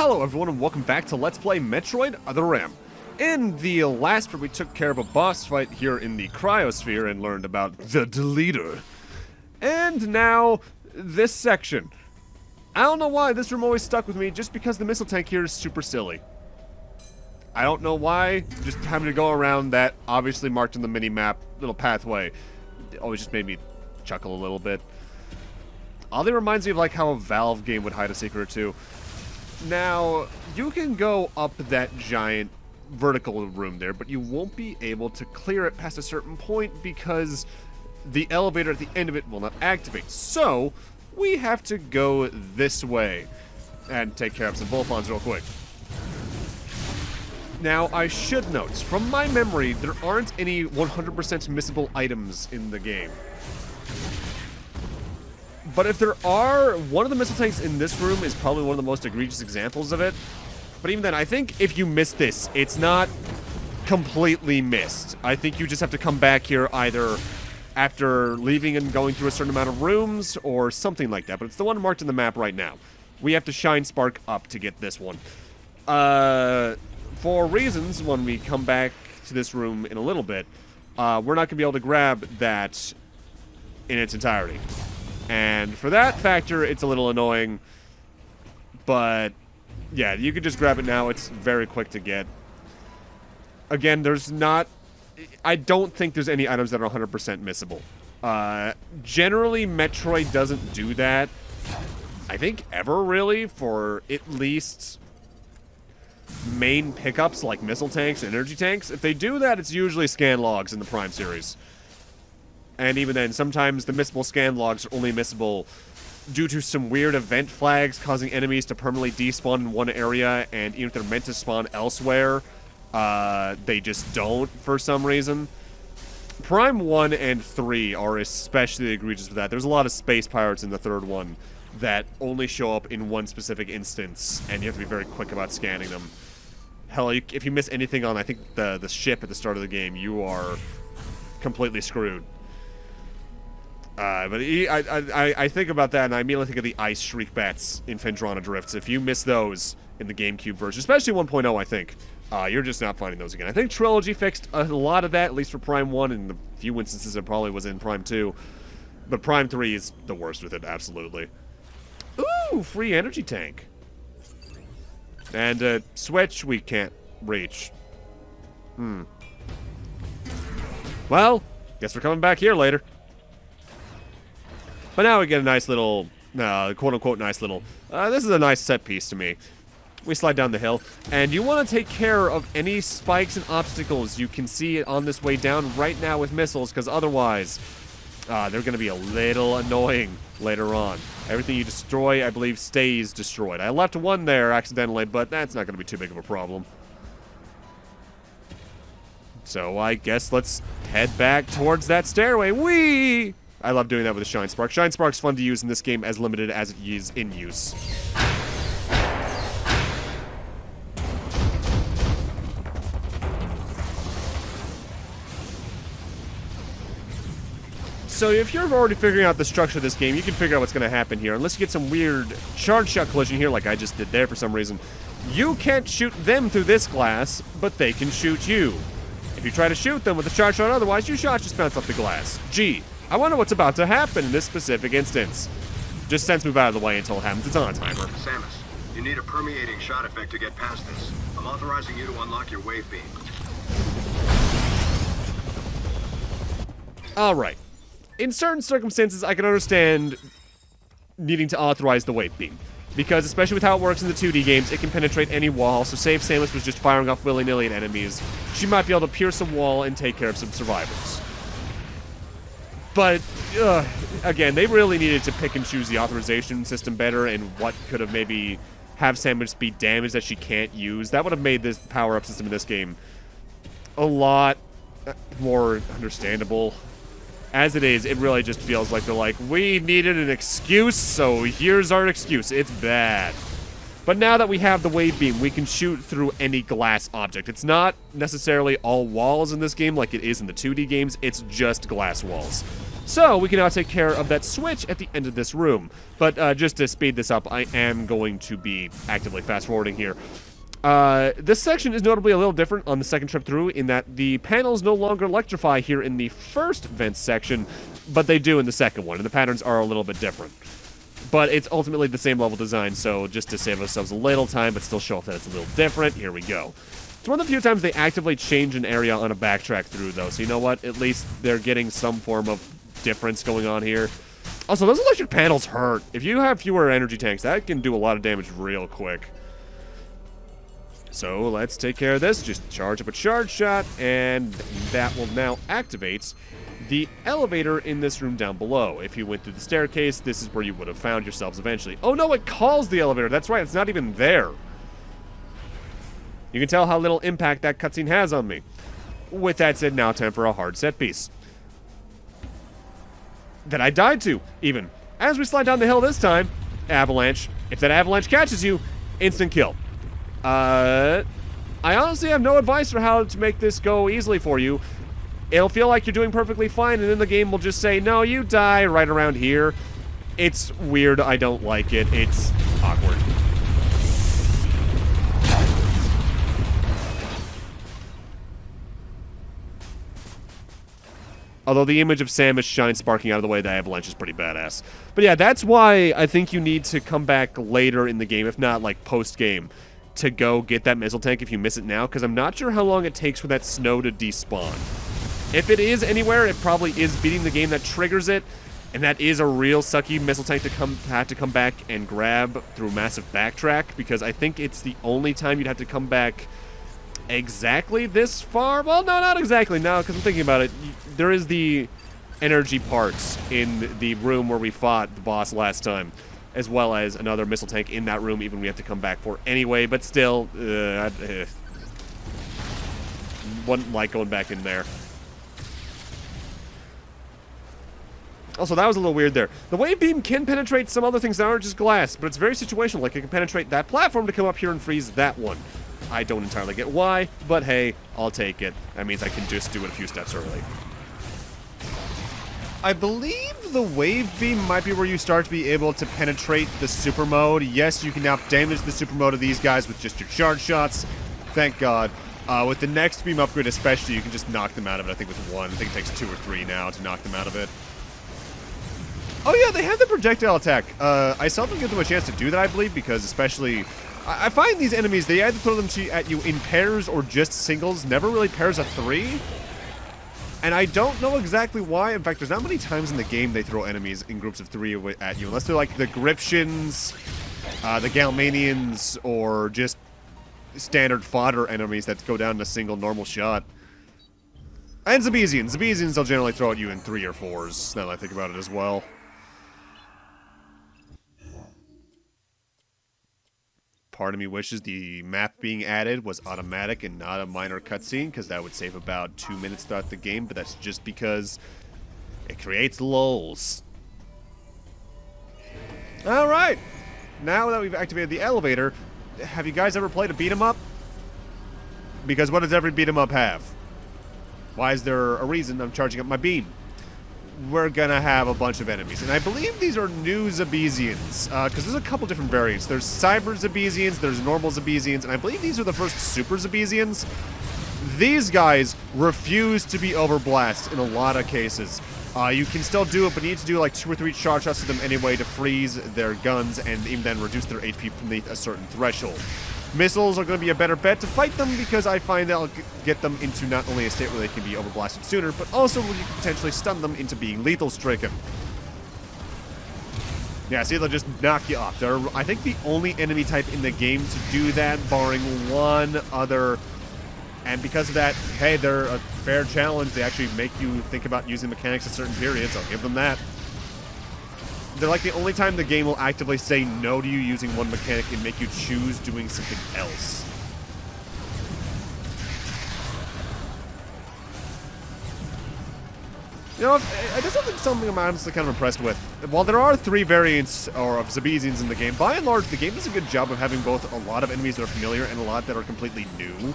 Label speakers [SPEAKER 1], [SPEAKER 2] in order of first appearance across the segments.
[SPEAKER 1] Hello everyone and welcome back to Let's Play Metroid Other Rim. In the last part we took care of a boss fight here in the cryosphere and learned about the deleter. And now, this section. I don't know why this room always stuck with me, just because the missile tank here is super silly. I don't know why, just having to go around that obviously marked in the mini-map little pathway. It always just made me chuckle a little bit. Oddly reminds me of like how a Valve game would hide a secret or two. Now, you can go up that giant vertical room there, but you won't be able to clear it past a certain point because the elevator at the end of it will not activate. So, we have to go this way and take care of some Volfons real quick. Now, I should note, from my memory, there aren't any 100% missable items in the game. But if there are, one of the missile tanks in this room is probably one of the most egregious examples of it. But even then, I think if you miss this, it's not completely missed. I think you just have to come back here either after leaving and going through a certain amount of rooms or something like that. But it's the one marked in the map right now. We have to shine Spark up to get this one. For reasons, when we come back to this room in a little bit, we're not going to be able to grab that in its entirety. And for that factor, it's a little annoying. But, yeah, you can just grab it now. It's very quick to get. Again, there's not... I don't think there's any items that are 100% missable. Generally, Metroid doesn't do that. I think ever, really, for at least main pickups like missile tanks and energy tanks. If they do that, it's usually scan logs in the Prime series. And even then, sometimes the missable scan logs are only missable due to some weird event flags causing enemies to permanently despawn in one area, and even if they're meant to spawn elsewhere, they just don't for some reason. Prime 1 and 3 are especially egregious with that. There's a lot of space pirates in the third one that only show up in one specific instance, and you have to be very quick about scanning them. Hell, if you miss anything on, I think, the ship at the start of the game, you are completely screwed. But I think about that, and I immediately think of the Ice Shriek Bats in Phendrana Drifts. If you miss those in the GameCube version, especially 1.0, I think, you're just not finding those again. I think Trilogy fixed a lot of that, at least for Prime 1, and the few instances it probably was in Prime 2. But Prime 3 is the worst with it, absolutely. Ooh, free energy tank. And switch we can't reach. Well, guess we're coming back here later. But now we get a nice little, quote-unquote nice little, this is a nice set piece to me. We slide down the hill, and you want to take care of any spikes and obstacles you can see on this way down right now with missiles, because otherwise, they're going to be a little annoying later on. Everything you destroy, I believe, stays destroyed. I left one there accidentally, but that's not going to be too big of a problem. So I guess let's head back towards that stairway. Whee! I love doing that with a Shine Spark. Shine Spark's fun to use in this game, as limited as it is in use. So if you're already figuring out the structure of this game, you can figure out what's going to happen here. Unless you get some weird charge shot collision here, like I just did there for some reason. You can't shoot them through this glass, but they can shoot you. If you try to shoot them with a charge shot otherwise, your shot just bounces off the glass. Gee. I wonder what's about to happen in this specific instance. Just sense move out of the way until it happens. It's on a timer.
[SPEAKER 2] Samus, you need a permeating shot effect to get past this. I'm authorizing you to unlock your wave beam.
[SPEAKER 1] Alright. In certain circumstances, I can understand needing to authorize the wave beam. Because, especially with how it works in the 2D games, it can penetrate any wall, so say if Samus was just firing off willy-nilly at enemies, she might be able to pierce a wall and take care of some survivors. But, again, they really needed to pick and choose the authorization system better and what could have maybe have Samus be damaged that she can't use. That would have made this power-up system in this game a lot more understandable. As it is, it really just feels like they're like, we needed an excuse, so here's our excuse. It's bad. But now that we have the wave beam, we can shoot through any glass object. It's not necessarily all walls in this game like it is in the 2D games. It's just glass walls. So we can now take care of that switch at the end of this room. But just to speed this up, I am going to be actively fast-forwarding here. This section is notably a little different on the second trip through in that the panels no longer electrify here in the first vent section, but they do in the second one, and the patterns are a little bit different. But it's ultimately the same level design, so just to save ourselves a little time but still show off that it's a little different, here we go. It's one of the few times they actively change an area on a backtrack through, though, so you know what? At least they're getting some form of difference going on here. Also, those electric panels hurt. If you have fewer energy tanks, that can do a lot of damage real quick. So let's take care of this. Just charge up a charge shot, and that will now activate the elevator in this room down below. If you went through the staircase, this is where you would have found yourselves eventually. Oh no, it calls the elevator. That's right, it's not even there. You can tell how little impact that cutscene has on me. With that said, now time for a hard set piece. That I died to, even. As we slide down the hill this time, avalanche. If that avalanche catches you, instant kill. I honestly have no advice for how to make this go easily for you. It'll feel like you're doing perfectly fine, and then the game will just say, no, you die right around here. It's weird. I don't like it. It's awkward. Although the image of Samus shine sparking out of the way of the avalanche is pretty badass. But yeah, that's why I think you need to come back later in the game, if not like post-game, to go get that missile tank if you miss it now, because I'm not sure how long it takes for that snow to despawn. If it is anywhere, it probably is beating the game that triggers it, and that is a real sucky missile tank to have to come back and grab through massive backtrack, because I think it's the only time you'd have to come back exactly this far. Well, no, not exactly now, because I'm thinking about it. There is the energy parts in the room where we fought the boss last time, as well as another missile tank in that room, even we have to come back for anyway, but still, wouldn't like going back in there. Also, that was a little weird there. The wave beam can penetrate some other things that aren't just glass, but it's very situational. Like, it can penetrate that platform to come up here and freeze that one. I don't entirely get why, but hey, I'll take it. That means I can just do it a few steps early. I believe the wave beam might be where you start to be able to penetrate the super mode. Yes, you can now damage the super mode of these guys with just your charge shots. Thank God. With the next beam upgrade especially, you can just knock them out of it, I think, with one. I think it takes 2 or 3 now to knock them out of it. Oh yeah, they have the projectile attack. I seldom give them a chance to do that, I believe, because especially... I find these enemies, they either throw them at you in pairs or just singles, never really pairs of 3. And I don't know exactly why. In fact, there's not many times in the game they throw enemies in groups of 3 at you, unless they're like the Griptians, the Galmanians, or just standard fodder enemies that go down in a single normal shot. And Zabesians. Zabesians they'll generally throw at you in 3 or 4s, now that I think about it as well. Part of me wishes the map being added was automatic and not a minor cutscene, because that would save about 2 minutes throughout the game, but that's just because it creates lulls. Alright, now that we've activated the elevator, have you guys ever played a beat-em-up? Because what does every beat-em-up have? Why is there a reason I'm charging up my beam? We're gonna have a bunch of enemies. And I believe these are new Zabesians, because there's a couple different variants. There's Cyber Zabesians, there's normal Zabesians, and I believe these are the first Super Zabesians. These guys refuse to be overblast in a lot of cases. You can still do it, but you need to do like 2 or 3 charge shots to them anyway to freeze their guns and even then reduce their HP beneath a certain threshold. Missiles are going to be a better bet to fight them, because I find that I'll get them into not only a state where they can be overblasted sooner, but also where you can potentially stun them into being lethal stricken. Yeah, see, they'll just knock you off. They're, I think, the only enemy type in the game to do that, barring one other. And because of that, hey, they're a fair challenge. They actually make you think about using mechanics at certain periods. I'll give them that. They're like the only time the game will actively say no to you using one mechanic and make you choose doing something else. You know, I guess that's something I'm honestly kind of impressed with. While there are 3 variants of Zabesians in the game, by and large, the game does a good job of having both a lot of enemies that are familiar and a lot that are completely new.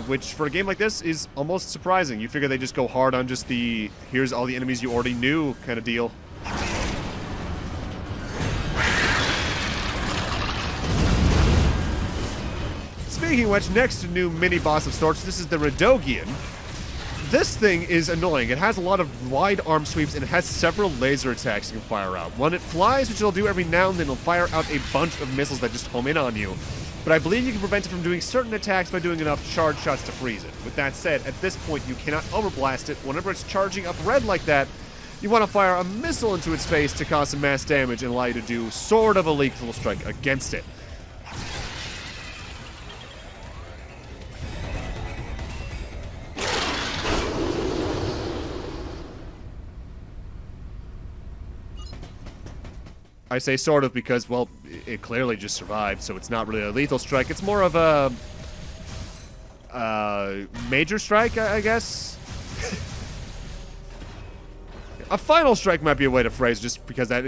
[SPEAKER 1] Which for a game like this is almost surprising. You figure they just go hard on just the here's all the enemies you already knew kind of deal. Speaking of which, next new mini-boss of sorts, this is the Rhedogian. This thing is annoying. It has a lot of wide arm sweeps, and it has several laser attacks you can fire out. When it flies, which it'll do every now and then, it'll fire out a bunch of missiles that just home in on you. But I believe you can prevent it from doing certain attacks by doing enough charge shots to freeze it. With that said, at this point, you cannot overblast it. Whenever it's charging up red like that, you want to fire a missile into its face to cause some mass damage and allow you to do sort of a lethal strike against it. I say sort of because, well, it clearly just survived, so it's not really a lethal strike. It's more of a major strike, I guess. A final strike might be a way to phrase, just because that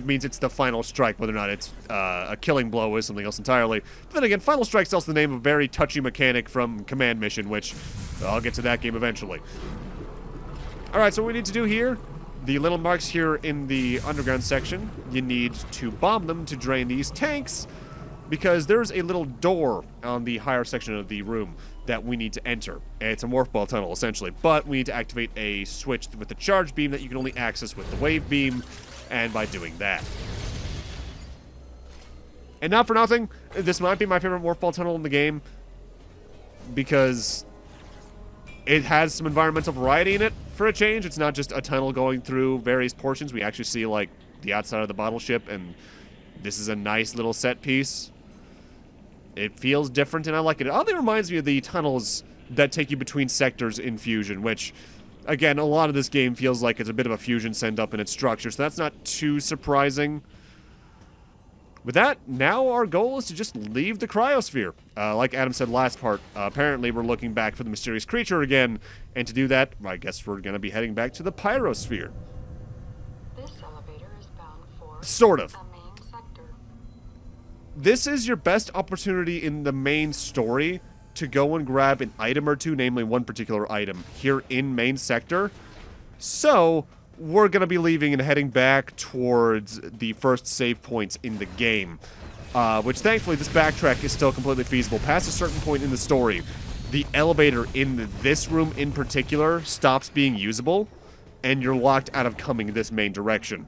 [SPEAKER 1] means it's the final strike, whether or not it's a killing blow is something else entirely. But then again, final strike's also the name of a very touchy mechanic from Command Mission, which I'll get to that game eventually. Alright, so what we need to do here, the little marks here in the underground section, you need to bomb them to drain these tanks, because there's a little door on the higher section of the room that we need to enter. It's a morph ball tunnel, essentially, but we need to activate a switch with the charge beam that you can only access with the wave beam, and by doing that. And not for nothing, this might be my favorite morph ball tunnel in the game, because it has some environmental variety in it, for a change. It's not just a tunnel going through various portions. We actually see, like, the outside of the bottle ship, and this is a nice little set piece. It feels different, and I like it. It oddly reminds me of the tunnels that take you between sectors in Fusion, which, again, a lot of this game feels like it's a bit of a Fusion send-up in its structure, so that's not too surprising. With that, now our goal is to just leave the cryosphere. Like Adam said last part, apparently we're looking back for the mysterious creature again, and to do that, I guess we're going to be heading back to the pyrosphere.
[SPEAKER 3] This elevator is bound for
[SPEAKER 1] sort of.
[SPEAKER 3] the main sector.
[SPEAKER 1] This is your best opportunity in the main story to go and grab an item or two, namely one particular item, here in main sector. So we're going to be leaving and heading back towards the first save points in the game. Which, thankfully, this backtrack is still completely feasible. Past a certain point in the story, the elevator in this room in particular stops being usable, and you're locked out of coming this main direction.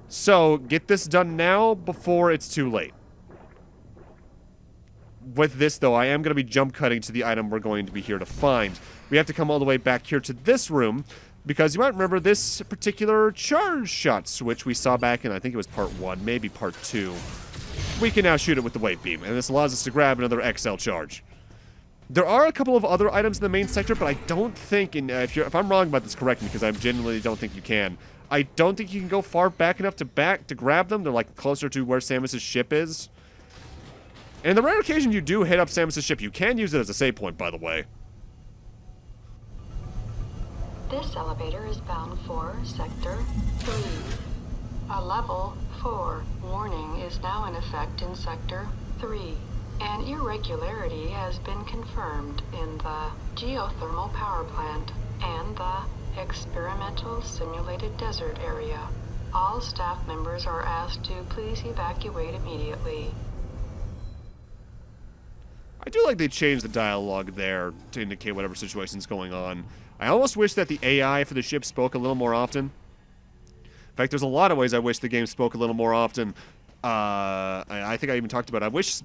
[SPEAKER 1] So, get this done now before it's too late. With this, though, I am going to be jump cutting to the item we're going to be here to find. We have to come all the way back here to this room, because you might remember this particular charge shot switch we saw back in, I think it was part 1, maybe part 2. We can now shoot it with the wave beam, and this allows us to grab another XL charge. There are a couple of other items in the main sector, but I don't think, if I'm wrong about this, correct me, because I genuinely don't think you can. I don't think you can go far back enough to grab them. They're like closer to where Samus's ship is. And the rare occasion you do hit up Samus's ship, you can use it as a save point, by the way.
[SPEAKER 3] This elevator is bound for Sector 3. A Level 4 warning is now in effect in Sector 3. An irregularity has been confirmed in the geothermal power plant and the experimental simulated desert area. All staff members are asked to please evacuate immediately.
[SPEAKER 1] I do like they changed the dialogue there to indicate whatever situation's going on. I almost wish that the AI for the ship spoke a little more often. In fact, there's a lot of ways I wish the game spoke a little more often. I think I even talked about it. I wish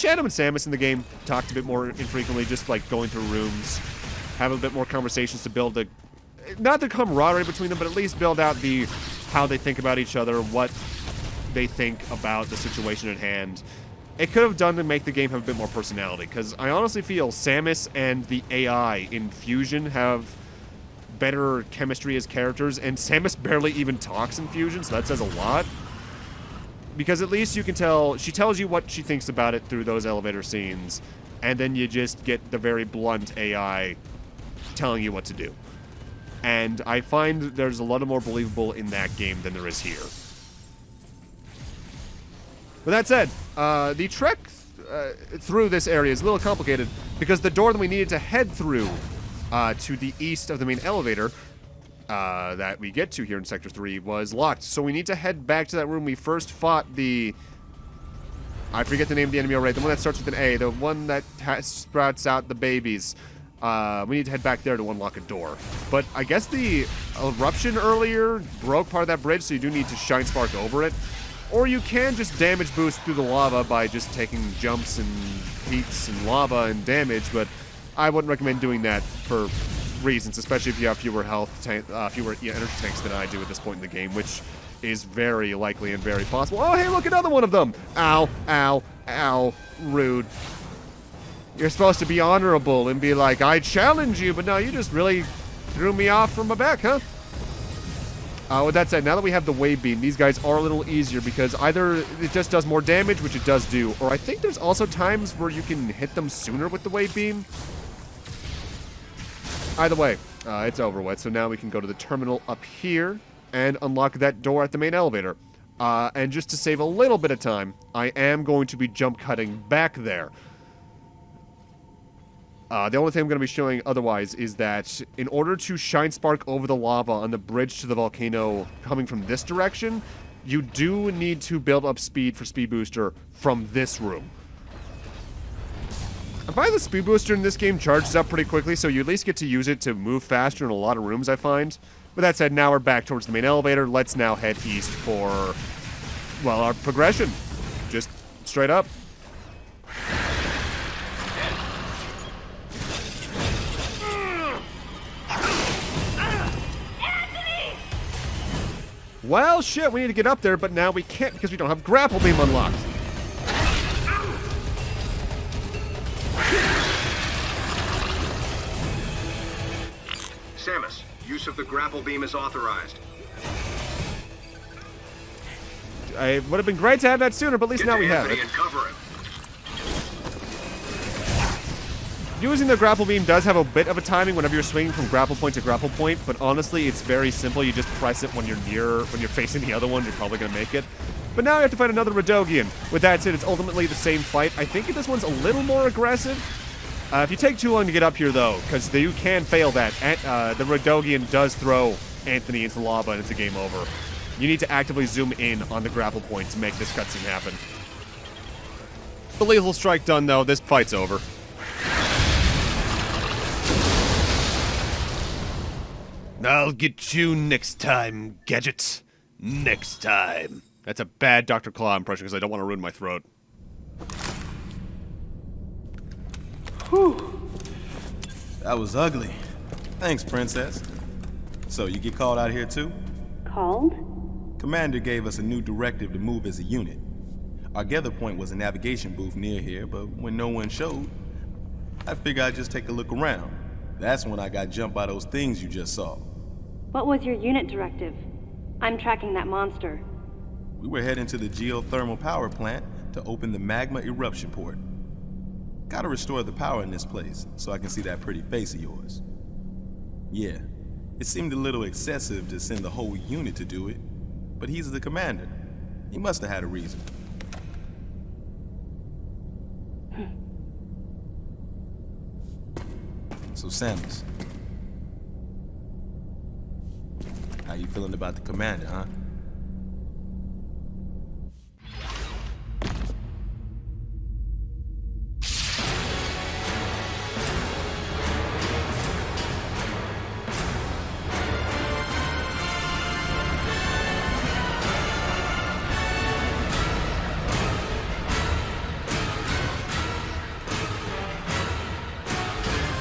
[SPEAKER 1] Adam and Samus in the game talked a bit more infrequently, just like going through rooms, have a bit more conversations to build not the camaraderie between them, but at least build out how they think about each other, what they think about the situation at hand. It could have done to make the game have a bit more personality, because I honestly feel Samus and the AI in Fusion have better chemistry as characters, and Samus barely even talks in Fusion, so that says a lot. Because at least you can tell, she tells you what she thinks about it through those elevator scenes, and then you just get the very blunt AI telling you what to do. And I find there's a lot more believable in that game than there is here. With that said, the trek through this area is a little complicated because the door that we needed to head through to the east of the main elevator that we get to here in Sector 3 was locked. So we need to head back to that room we first fought the... I forget the name of the enemy already. The one that starts with an A. The one that sprouts out the babies. We need to head back there to unlock a door. But I guess the eruption earlier broke part of that bridge, so you do need to shine spark over it. Or you can just damage boost through the lava by just taking jumps and heats and lava and damage, but I wouldn't recommend doing that for reasons, especially if you have fewer fewer energy tanks than I do at this point in the game, which is very likely and very possible. Oh, hey, look, another one of them! Ow, ow, ow, rude. You're supposed to be honorable and be like, I challenge you, but no, you just really threw me off from my back, huh? With that said, now that we have the wave beam, these guys are a little easier because either it just does more damage, which it does do, or I think there's also times where you can hit them sooner with the wave beam. Either way, it's over with, so now we can go to the terminal up here and unlock that door at the main elevator. And just to save a little bit of time, I am going to be jump cutting back there. The only thing I'm going to be showing otherwise is that in order to shine spark over the lava on the bridge to the volcano coming from this direction, you do need to build up speed for speed booster from this room. I find the speed booster in this game charges up pretty quickly, so you at least get to use it to move faster in a lot of rooms, I find. With that said, now we're back towards the main elevator. Let's now head east for, well, our progression. Just straight up. Well, shit, we need to get up there, but now we can't because we don't have grapple beam unlocked.
[SPEAKER 2] Samus, use of the grapple beam is authorized.
[SPEAKER 1] It would have been great to have that sooner, but at least now we have it.
[SPEAKER 2] And cover him.
[SPEAKER 1] Using the grapple beam does have a bit of a timing whenever you're swinging from grapple point to grapple point, but honestly, it's very simple. You just press it when you're facing the other one, you're probably going to make it. But now you have to fight another Rhedogian. With that said, it's ultimately the same fight. I think this one's a little more aggressive. If you take too long to get up here, though, because you can fail that, the Rhedogian does throw Anthony into lava and it's a game over. You need to actively zoom in on the grapple point to make this cutscene happen. The lethal strike done, though, this fight's over. I'll get you next time, Gadget. Next time. That's a bad Dr. Claw impression because I don't want to ruin my throat.
[SPEAKER 4] Whew. That was ugly. Thanks, Princess. So, you get called out here too?
[SPEAKER 5] Called?
[SPEAKER 4] Commander gave us a new directive to move as a unit. Our gather point was a navigation booth near here, but when no one showed, I figured I'd just take a look around. That's when I got jumped by those things you just saw.
[SPEAKER 5] What was your unit directive? I'm tracking that monster.
[SPEAKER 4] We were heading to the geothermal power plant to open the magma eruption port. Gotta restore the power in this place so I can see that pretty face of yours. Yeah, it seemed a little excessive to send the whole unit to do it, but he's the commander. He must have had a reason. So Samus, how you feeling about the commander, huh?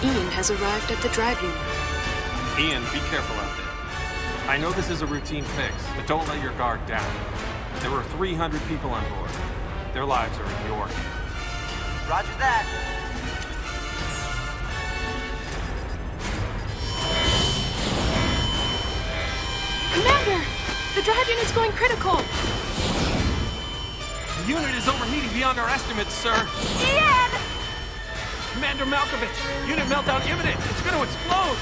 [SPEAKER 6] Ian has arrived at the drive unit.
[SPEAKER 7] Ian, be careful out there. I know this is a routine fix, but don't let your guard down. There were 300 people on board. Their lives are in your hands.
[SPEAKER 8] Roger that.
[SPEAKER 6] Commander! The drive unit's going critical!
[SPEAKER 7] The unit is overheating beyond our estimates, sir.
[SPEAKER 6] Ian!
[SPEAKER 7] Commander Malkovich, unit meltdown imminent. It's going to explode.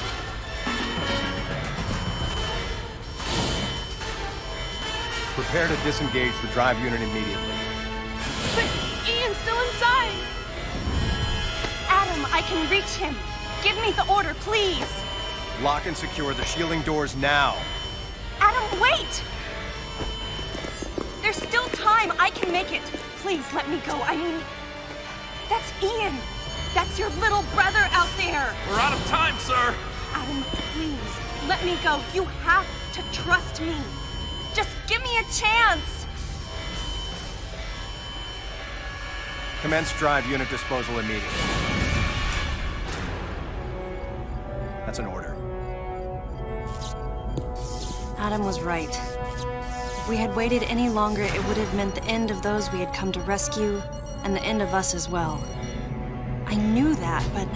[SPEAKER 9] Prepare to disengage the drive unit immediately.
[SPEAKER 6] But Ian's still inside! I can reach him. Give me the order, please.
[SPEAKER 8] Lock and secure the shielding doors now.
[SPEAKER 6] Adam, wait! There's still time. I can make it. Please let me go. I mean, that's Ian. That's your little brother out there.
[SPEAKER 7] We're out of time, sir.
[SPEAKER 6] Adam, please, let me go. You have to trust me. Just give me a chance.
[SPEAKER 8] Commence drive unit disposal immediately. That's an order.
[SPEAKER 9] Adam was right. If we had waited any longer, it would have meant the end of those we had come to rescue, and the end of us as well. I knew that, but...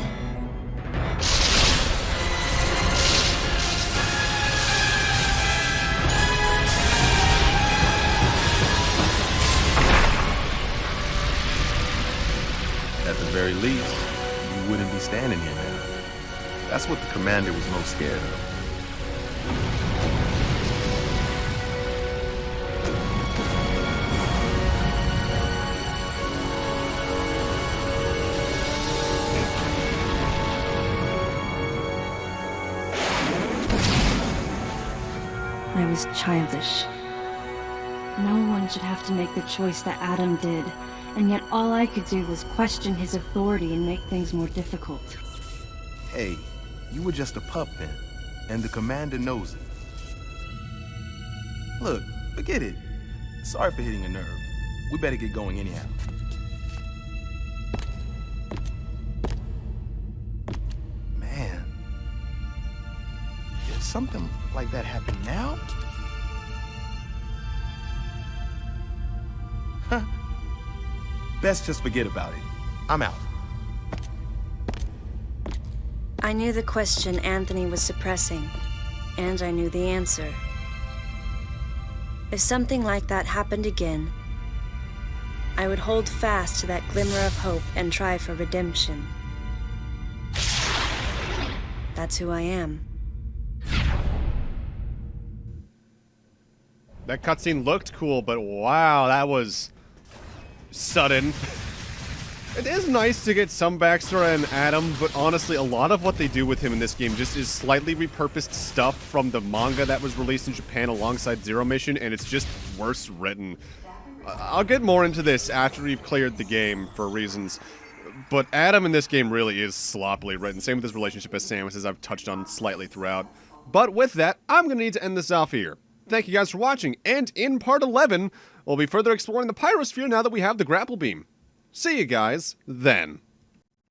[SPEAKER 4] At the very least, you wouldn't be standing here now. That's what the commander was most scared of.
[SPEAKER 9] I was childish. No one should have to make the choice that Adam did, and yet all I could do was question his authority and make things more difficult.
[SPEAKER 4] Hey, you were just a pup then, and the commander knows it. Look, forget it. Sorry for hitting a nerve. We better get going anyhow. Man, did something like that happen now? Huh. Best just forget about it. I'm out.
[SPEAKER 9] I knew the question Anthony was suppressing, and I knew the answer. If something like that happened again, I would hold fast to that glimmer of hope and try for redemption. That's who I am.
[SPEAKER 1] That cutscene looked cool, but wow, that was sudden. It is nice to get some backstory on Adam, but honestly, a lot of what they do with him in this game just is slightly repurposed stuff from the manga that was released in Japan alongside Zero Mission, and it's just worse written. I'll get more into this after we've cleared the game for reasons, but Adam in this game really is sloppily written. Same with his relationship as Samus, as I've touched on slightly throughout. But with that, I'm going to need to end this off here. Thank you guys for watching, and in part 11, we'll be further exploring the Pyrosphere now that we have the grapple beam. See you guys then.